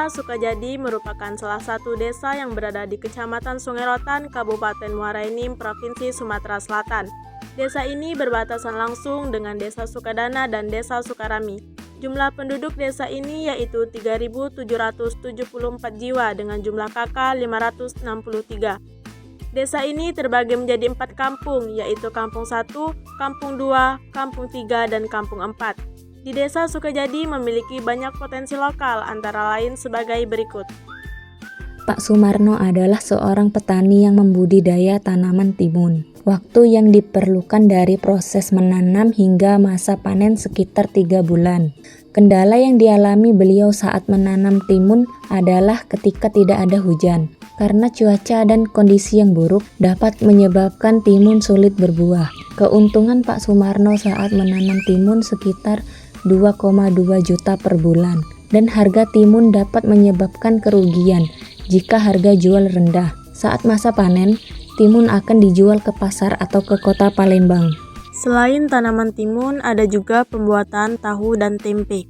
Desa Sukajadi merupakan salah satu desa yang berada di Kecamatan Sungai Rotan, Kabupaten Muara Enim, Provinsi Sumatera Selatan. Desa ini berbatasan langsung dengan Desa Sukadana dan Desa Sukarami. Jumlah penduduk desa ini yaitu 3.774 jiwa dengan jumlah KK 563. Desa ini terbagi menjadi 4 kampung, yaitu Kampung 1, Kampung 2, Kampung 3, dan Kampung 4. Di Desa Sukajadi memiliki banyak potensi lokal, antara lain sebagai berikut. Pak Sumarno adalah seorang petani yang membudidaya tanaman timun. Waktu yang diperlukan dari proses menanam hingga masa panen sekitar 3 bulan. Kendala yang dialami beliau saat menanam timun adalah ketika tidak ada hujan. Karena cuaca dan kondisi yang buruk dapat menyebabkan timun sulit berbuah. Keuntungan Pak Sumarno saat menanam timun sekitar 2,2 juta per bulan. Dan harga timun dapat menyebabkan kerugian jika harga jual rendah. Saat masa panen, timun akan dijual ke pasar atau ke kota Palembang. Selain tanaman timun, ada juga pembuatan tahu dan tempe.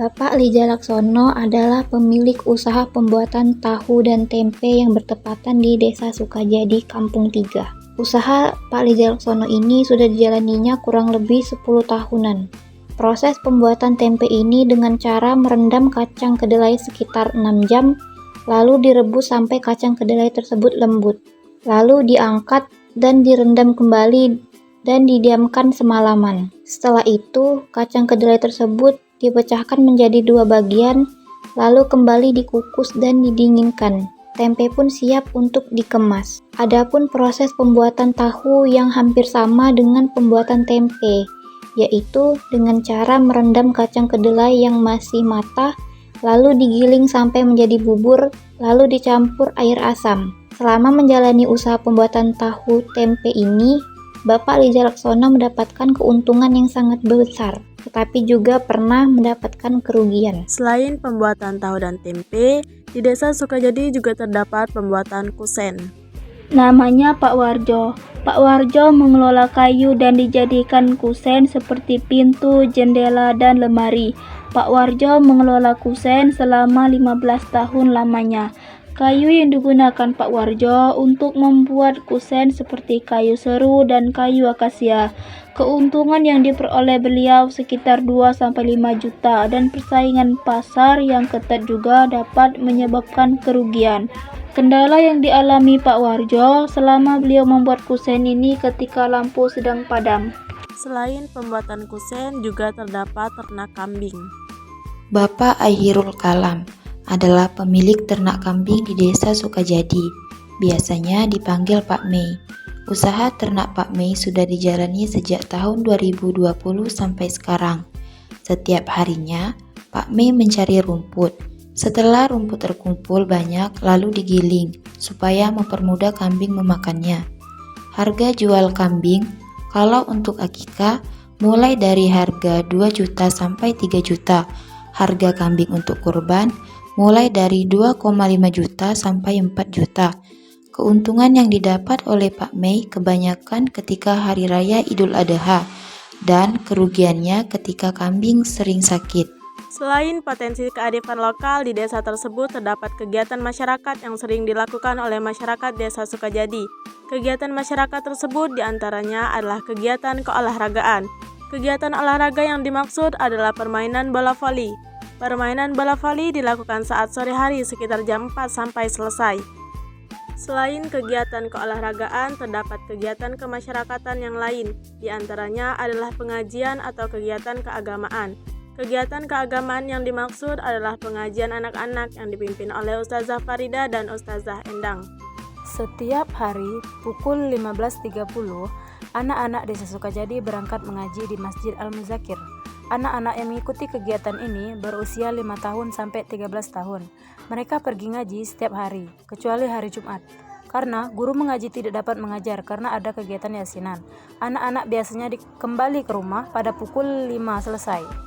Bapak Lija Laksono adalah pemilik usaha pembuatan tahu dan tempe yang bertepatan di Desa Sukajadi, Kampung 3. Usaha Pak Lija Laksono ini sudah dijalaninya kurang lebih 10 tahunan. Proses pembuatan tempe ini dengan cara merendam kacang kedelai sekitar 6 jam, lalu direbus sampai kacang kedelai tersebut lembut. Lalu diangkat dan direndam kembali dan didiamkan semalaman. Setelah itu, kacang kedelai tersebut dipecahkan menjadi 2 bagian, lalu kembali dikukus dan didinginkan. Tempe pun siap untuk dikemas. Adapun proses pembuatan tahu yang hampir sama dengan pembuatan tempe, yaitu dengan cara merendam kacang kedelai yang masih matah, lalu digiling sampai menjadi bubur, lalu dicampur air asam. Selama menjalani usaha pembuatan tahu tempe ini, Bapak Lija Laksono mendapatkan keuntungan yang sangat besar, tetapi juga pernah mendapatkan kerugian. Selain pembuatan tahu dan tempe, di Desa Sukajadi juga terdapat pembuatan kusen. Namanya Pak Warjo. Pak Warjo mengelola kayu dan dijadikan kusen seperti pintu, jendela, dan lemari. Pak Warjo mengelola kusen selama 15 tahun lamanya. Kayu yang digunakan Pak Warjo untuk membuat kusen seperti kayu seru dan kayu akasia. Keuntungan yang diperoleh beliau sekitar 2-5 juta dan persaingan pasar yang ketat juga dapat menyebabkan kerugian. Kendala yang dialami Pak Warjo selama beliau membuat kusen ini ketika lampu sedang padam. Selain pembuatan kusen, juga terdapat ternak kambing. Bapak Aihirul Kalam adalah pemilik ternak kambing di Desa Sukajadi. Biasanya dipanggil Pak Mei. Usaha ternak Pak Mei sudah dijalani sejak tahun 2020 sampai sekarang. Setiap harinya, Pak Mei mencari rumput. Setelah rumput terkumpul banyak, lalu digiling supaya mempermudah kambing memakannya. Harga jual kambing kalau untuk akikah mulai dari harga 2 juta sampai 3 juta. Harga kambing untuk kurban mulai dari 2,5 juta sampai 4 juta. Keuntungan yang didapat oleh Pak Mei kebanyakan ketika hari raya Idul Adha dan kerugiannya ketika kambing sering sakit. Selain potensi kearifan lokal, di desa tersebut terdapat kegiatan masyarakat yang sering dilakukan oleh masyarakat Desa Sukajadi. Kegiatan masyarakat tersebut diantaranya adalah kegiatan keolahragaan. Kegiatan olahraga yang dimaksud adalah permainan bola voli. Permainan bola voli dilakukan saat sore hari sekitar jam 4 sampai selesai. Selain kegiatan keolahragaan, terdapat kegiatan kemasyarakatan yang lain, diantaranya adalah pengajian atau kegiatan keagamaan. Kegiatan keagamaan yang dimaksud adalah pengajian anak-anak yang dipimpin oleh Ustazah Farida dan Ustazah Endang. Setiap hari pukul 15.30, anak-anak Desa Sukajadi berangkat mengaji di Masjid Al-Muzakir. Anak-anak yang mengikuti kegiatan ini berusia 5 tahun sampai 13 tahun. Mereka pergi ngaji setiap hari, kecuali hari Jumat. Karena guru mengaji tidak dapat mengajar karena ada kegiatan yasinan. Anak-anak biasanya kembali ke rumah pada pukul 5 selesai.